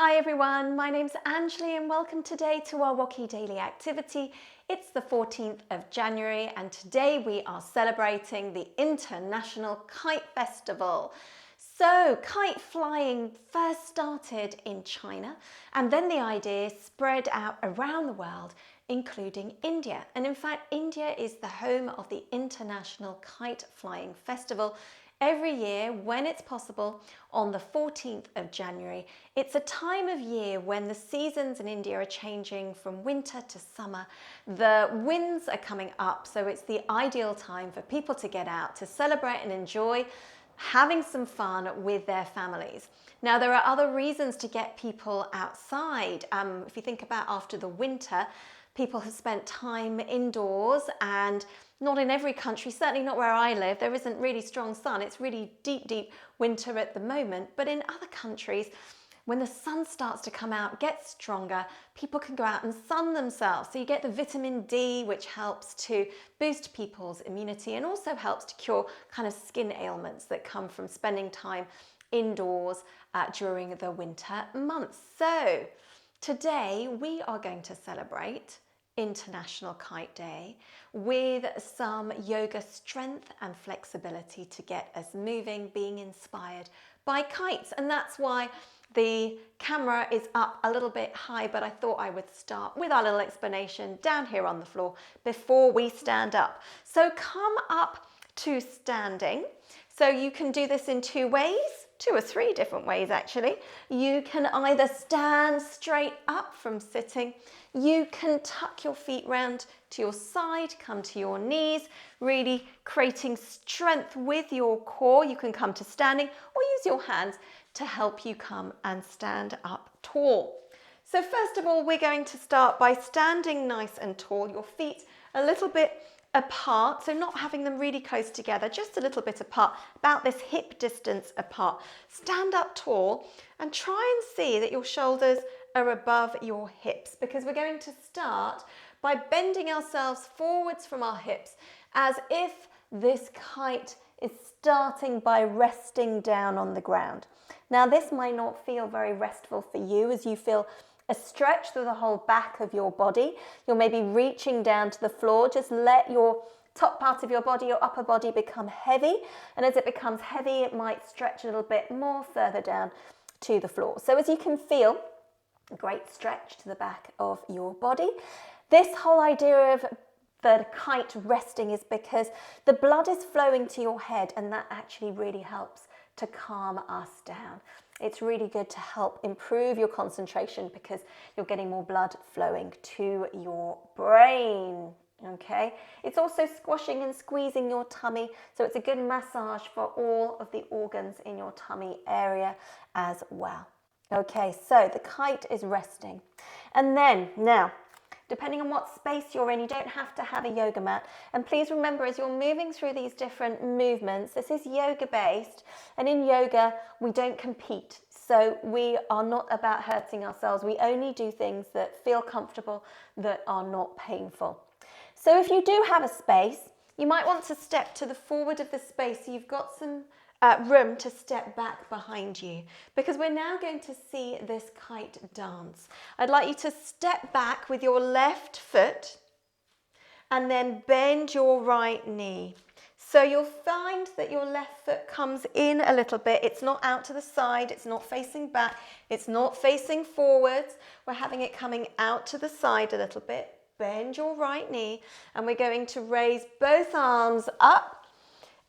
Hi everyone, my name's Anjli and welcome today to our WOCY daily activity. It's the 14th of January and today we are celebrating the International Kite Festival. So kite flying first started in China and then the idea spread out around the world, including India. And in fact, India is the home of the International Kite Flying Festival. Every year, when it's possible, on the 14th of January, it's a time of year when the seasons in India are changing from winter to summer. The winds are coming up, so it's the ideal time for people to get out to celebrate and enjoy having some fun with their families. Now, there are other reasons to get people outside. If you think about after the winter, people have spent time indoors, and not in every country, certainly not where I live, there isn't really strong sun. It's really deep winter at the moment. But in other countries, when the sun starts to come out, gets stronger, people can go out and sun themselves. So you get the vitamin D, which helps to boost people's immunity and also helps to cure kind of skin ailments that come from spending time indoors during the winter months. So today we are going to celebrate International Kite Day with some yoga strength and flexibility to get us moving, being inspired by kites. And that's why the camera is up a little bit high, but I thought I would start with our little explanation down here on the floor before we stand up. So come up to standing. So you can do this in two ways, two or three different ways actually. You can either stand straight up from sitting, you can tuck your feet round to your side, come to your knees, really creating strength with your core. You can come to standing or use your hands to help you come and stand up tall. So first of all, we're going to start by standing nice and tall, your feet a little bit apart, so not having them really close together, just a little bit apart, about this hip distance apart. Stand up tall and try and see that your shoulders are above your hips, because we're going to start by bending ourselves forwards from our hips as if this kite is starting by resting down on the ground. Now this might not feel very restful for you as you feel a stretch through the whole back of your body. You're maybe reaching down to the floor. Just let your top part of your body, your upper body, become heavy. And as it becomes heavy, it might stretch a little bit more further down to the floor. So as you can feel, a great stretch to the back of your body. This whole idea of the kite resting is because the blood is flowing to your head, and that actually really helps to calm us down. It's really good to help improve your concentration because you're getting more blood flowing to your brain, okay? It's also squashing and squeezing your tummy, so it's a good massage for all of the organs in your tummy area as well. Okay, so the kite is resting. And then, now, depending on what space you're in, you don't have to have a yoga mat. And please remember, as you're moving through these different movements, this is yoga based. And in yoga, we don't compete. So we are not about hurting ourselves. We only do things that feel comfortable, that are not painful. So if you do have a space, you might want to step to the forward of the space so you've got some room to step back behind you, because we're now going to see this kite dance. I'd like you to step back with your left foot and then bend your right knee. So you'll find that your left foot comes in a little bit. It's not out to the side, it's not facing back, it's not facing forwards. We're having it coming out to the side a little bit. Bend your right knee, and we're going to raise both arms up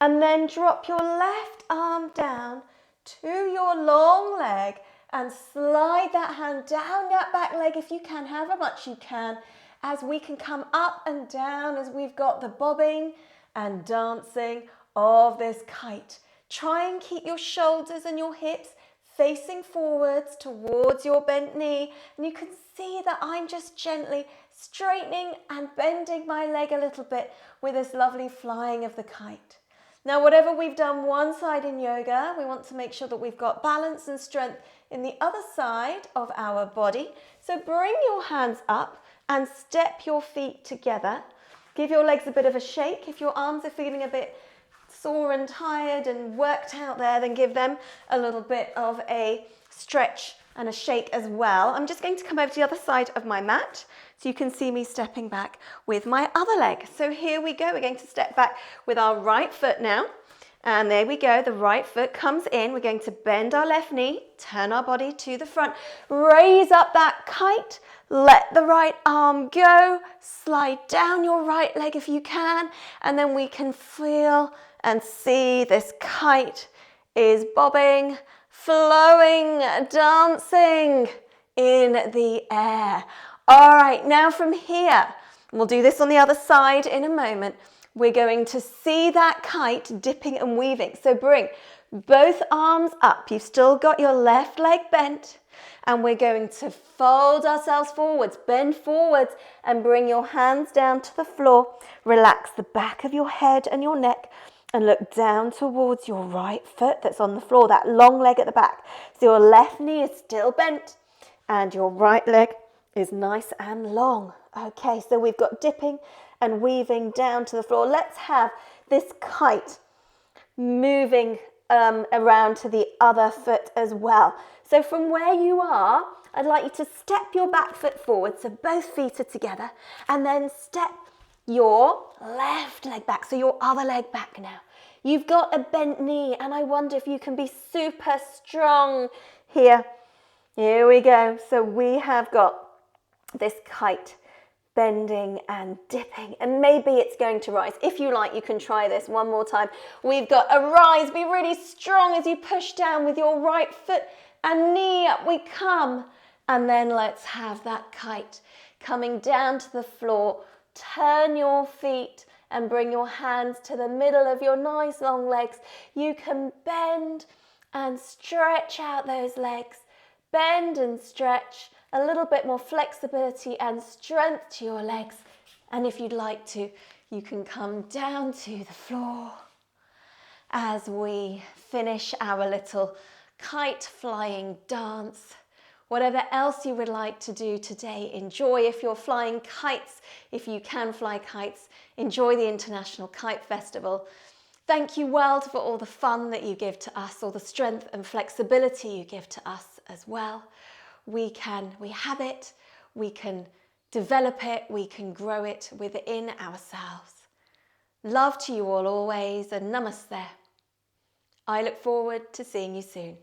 and then drop your left arm down to your long leg and slide that hand down that back leg if you can, however much you can, as we can come up and down as we've got the bobbing and dancing of this kite. Try and keep your shoulders and your hips facing forwards towards your bent knee, and you can see that I'm just gently straightening and bending my leg a little bit with this lovely flying of the kite. Now, whatever we've done one side in yoga, we want to make sure that we've got balance and strength in the other side of our body. So bring your hands up and step your feet together. Give your legs a bit of a shake. If your arms are feeling a bit sore and tired and worked out there, then give them a little bit of a stretch and a shake as well. I'm just going to come over to the other side of my mat so you can see me stepping back with my other leg. So here we go. We're going to step back with our right foot now. And there we go. The right foot comes in. We're going to bend our left knee, turn our body to the front, raise up that kite, let the right arm go, slide down your right leg if you can, and then we can feel and see this kite is bobbing, flowing, dancing in the air. All right, now from here, we'll do this on the other side in a moment. We're going to see that kite dipping and weaving. So bring both arms up. You've still got your left leg bent, and we're going to fold ourselves forwards, bend forwards, and bring your hands down to the floor. Relax the back of your head and your neck, and look down towards your right foot that's on the floor, that long leg at the back. So your left knee is still bent and your right leg is nice and long. Okay, so we've got dipping and weaving down to the floor. Let's have this kite moving around to the other foot as well. So from where you are, I'd like you to step your back foot forward so both feet are together, and then step your left leg back, so your other leg back now. You've got a bent knee, and I wonder if you can be super strong here. Here we go. So we have got this kite bending and dipping, and maybe it's going to rise. If you like, you can try this one more time. We've got a rise. Be really strong as you push down with your right foot, and knee up we come. And then let's have that kite coming down to the floor. Turn your feet and bring your hands to the middle of your nice long legs. You can bend and stretch out those legs. Bend and stretch. A little bit more flexibility and strength to your legs. And if you'd like to, you can come down to the floor as we finish our little kite flying dance. Whatever else you would like to do today, enjoy. If you're flying kites, if you can fly kites, enjoy the International Kite Festival. Thank you, world, for all the fun that you give to us, all the strength and flexibility you give to us as well. We have it, we can develop it, we can grow it within ourselves. Love to you all always, and namaste. I look forward to seeing you soon.